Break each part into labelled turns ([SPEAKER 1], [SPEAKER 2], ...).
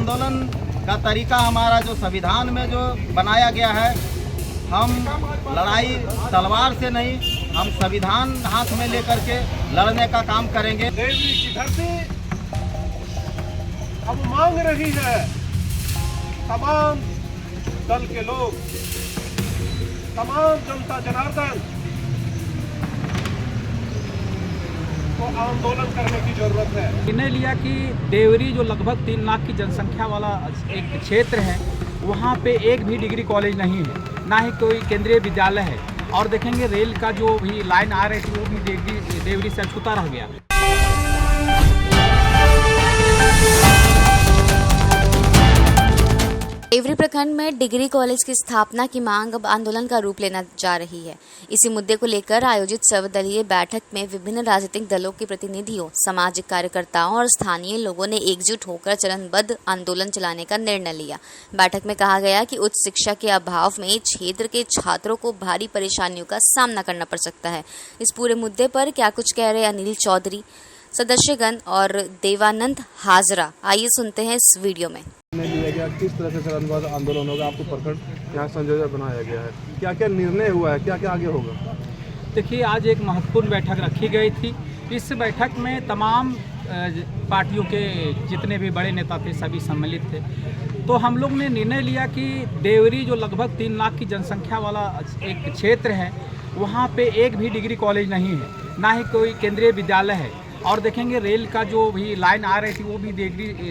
[SPEAKER 1] आंदोलन का तरीका हमारा जो संविधान में जो बनाया गया है, हम लड़ाई तलवार से नहीं, हम संविधान हाथ में लेकर के लड़ने का काम करेंगे।
[SPEAKER 2] देवरी की धरती अब मांग रही है, तमाम दल के लोग, तमाम जनता जनार्दन को आंदोलन करने की जरूरत है।
[SPEAKER 3] निर्णय लिया कि देवरी जो लगभग 3 लाख की जनसंख्या वाला एक क्षेत्र है, वहाँ पे एक भी डिग्री कॉलेज नहीं है, ना ही कोई केंद्रीय विद्यालय है। और देखेंगे रेल का जो भी लाइन आ रही थी वो भी देवरी से अछूता रह गया।
[SPEAKER 4] देवरी प्रखंड में डिग्री कॉलेज की स्थापना की मांग अब आंदोलन का रूप लेना जा रही है। इसी मुद्दे को लेकर आयोजित सर्वदलीय बैठक में विभिन्न राजनीतिक दलों के प्रतिनिधियों, सामाजिक कार्यकर्ताओं और स्थानीय लोगों ने एकजुट होकर चरणबद्ध आंदोलन चलाने का निर्णय लिया। बैठक में कहा गया कि उच्च शिक्षा के अभाव में क्षेत्र के छात्रों को भारी परेशानियों का सामना करना पड़ सकता है। इस पूरे मुद्दे पर क्या कुछ कह रहे अनिल चौधरी, सदस्यगण और देवानंद हाजरा, आइए सुनते हैं इस वीडियो में।
[SPEAKER 2] लिया गया किस तरह से चरणबद्ध आंदोलन होगा, आपको प्रखंड यहाँ संयोजक बनाया गया है, क्या क्या निर्णय हुआ है, क्या क्या आगे होगा?
[SPEAKER 3] देखिए, आज एक महत्वपूर्ण बैठक रखी गई थी। इस बैठक में तमाम पार्टियों के जितने भी बड़े नेता थे सभी सम्मिलित थे। तो हम लोग ने निर्णय लिया कि देवरी जो लगभग 3 लाख की जनसंख्या वाला एक क्षेत्र है, वहाँ पे एक भी डिग्री कॉलेज नहीं है, ना ही कोई केंद्रीय विद्यालय है। और देखेंगे रेल का जो भी लाइन आ रही थी वो भी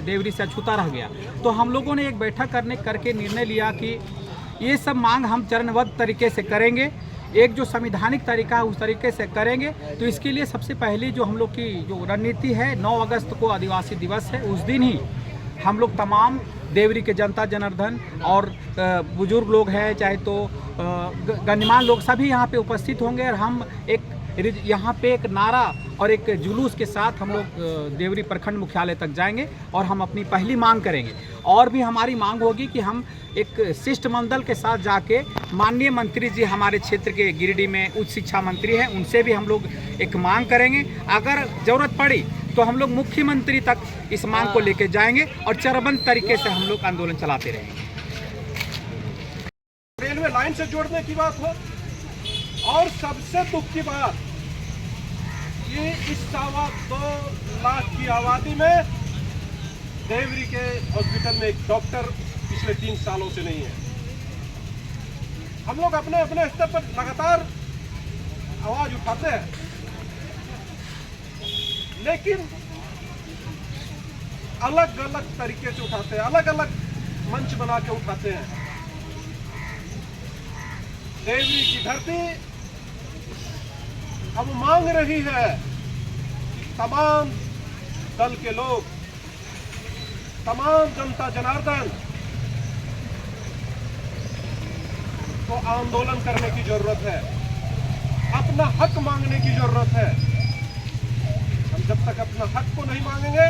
[SPEAKER 3] देवरी से अछूता रह गया। तो हम लोगों ने एक बैठक करके निर्णय लिया कि ये सब मांग हम चरणबद्ध तरीके से करेंगे, एक जो संवैधानिक तरीका है उस तरीके से करेंगे। तो इसके लिए सबसे पहले जो हम लोग की जो रणनीति है, 9 अगस्त को आदिवासी दिवस है, उस दिन ही हम लोग तमाम देवरी के जनता जनार्दन और बुजुर्ग लोग हैं, चाहे तो गणमान्य लोग, सभी यहाँ पे उपस्थित होंगे। और हम यहाँ पे एक नारा और एक जुलूस के साथ हम लोग देवरी प्रखंड मुख्यालय तक जाएंगे और हम अपनी पहली मांग करेंगे। और भी हमारी मांग होगी कि हम एक शिष्टमंडल के साथ जाके माननीय मंत्री जी, हमारे क्षेत्र के गिरिडीह में उच्च शिक्षा मंत्री हैं, उनसे भी हम लोग एक मांग करेंगे। अगर ज़रूरत पड़ी तो हम लोग मुख्यमंत्री तक इस मांग को लेके जाएंगे और चरणबद्ध तरीके से हम लोग आंदोलन चलाते रहेंगे।
[SPEAKER 2] रेलवे लाइन से जोड़ने की बात हो, और सबसे दुख की बात ये इस 2.25 लाख की आबादी में देवरी के हॉस्पिटल में एक डॉक्टर पिछले 3 सालों से नहीं है। हम लोग अपने अपने स्तर पर लगातार आवाज उठाते हैं, लेकिन अलग अलग तरीके से उठाते हैं, अलग अलग मंच बना के उठाते हैं। देवरी की धरती अब मांग रही है, तमाम दल के लोग, तमाम जनता जनार्दन को आंदोलन करने की जरूरत है, अपना हक मांगने की जरूरत है। हम जब तक अपना हक को नहीं मांगेंगे,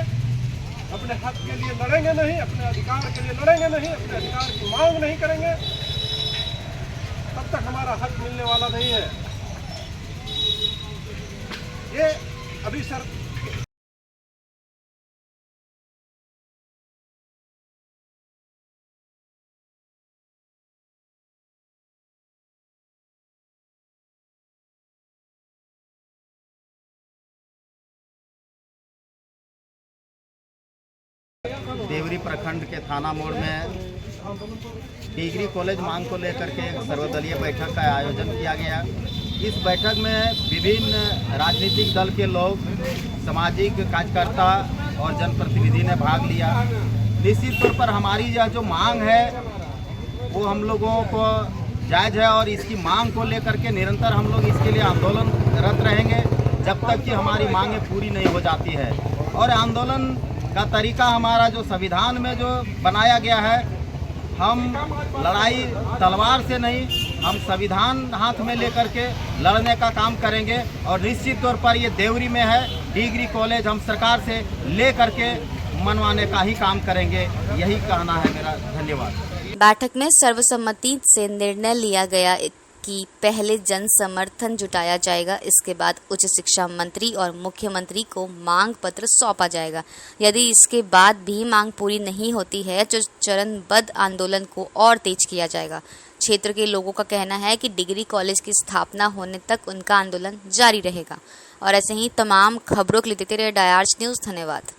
[SPEAKER 2] अपने हक के लिए लड़ेंगे नहीं, अपने अधिकार के लिए लड़ेंगे नहीं, अपने अधिकार की मांग नहीं करेंगे, तब तक हमारा हक मिलने वाला नहीं है। ये अभी सर
[SPEAKER 1] देवरी प्रखंड के थाना मोड़ में डिग्री कॉलेज मांग को लेकर के एक सर्वदलीय बैठक का आयोजन किया गया। इस बैठक में विभिन्न राजनीतिक दल के लोग, सामाजिक कार्यकर्ता और जनप्रतिनिधि ने भाग लिया। निश्चित तौर पर हमारी यह जो मांग है वो हम लोगों को जायज़ है और इसकी मांग को लेकर के निरंतर हम लोग इसके लिए आंदोलनरत रहेंगे जब तक कि हमारी मांगें पूरी नहीं हो जाती है। और आंदोलन का तरीका हमारा जो संविधान में जो बनाया गया है, हम लड़ाई तलवार से नहीं, हम संविधान हाथ में लेकर के लड़ने का काम करेंगे। और निश्चित तौर पर ये देवरी में है डिग्री कॉलेज, हम सरकार से ले करके मनवाने का ही काम करेंगे। यही कहना है मेरा। धन्यवाद।
[SPEAKER 4] बैठक में सर्वसम्मति से निर्णय लिया गया कि पहले जन समर्थन जुटाया जाएगा, इसके बाद उच्च शिक्षा मंत्री और मुख्यमंत्री को मांग पत्र सौंपा जाएगा। यदि इसके बाद भी मांग पूरी नहीं होती है तो चरणबद्ध आंदोलन को और तेज किया जाएगा। क्षेत्र के लोगों का कहना है कि डिग्री कॉलेज की स्थापना होने तक उनका आंदोलन जारी रहेगा। और ऐसे ही तमाम खबरों के लिए देखते रहिए डायार्स न्यूज़। धन्यवाद।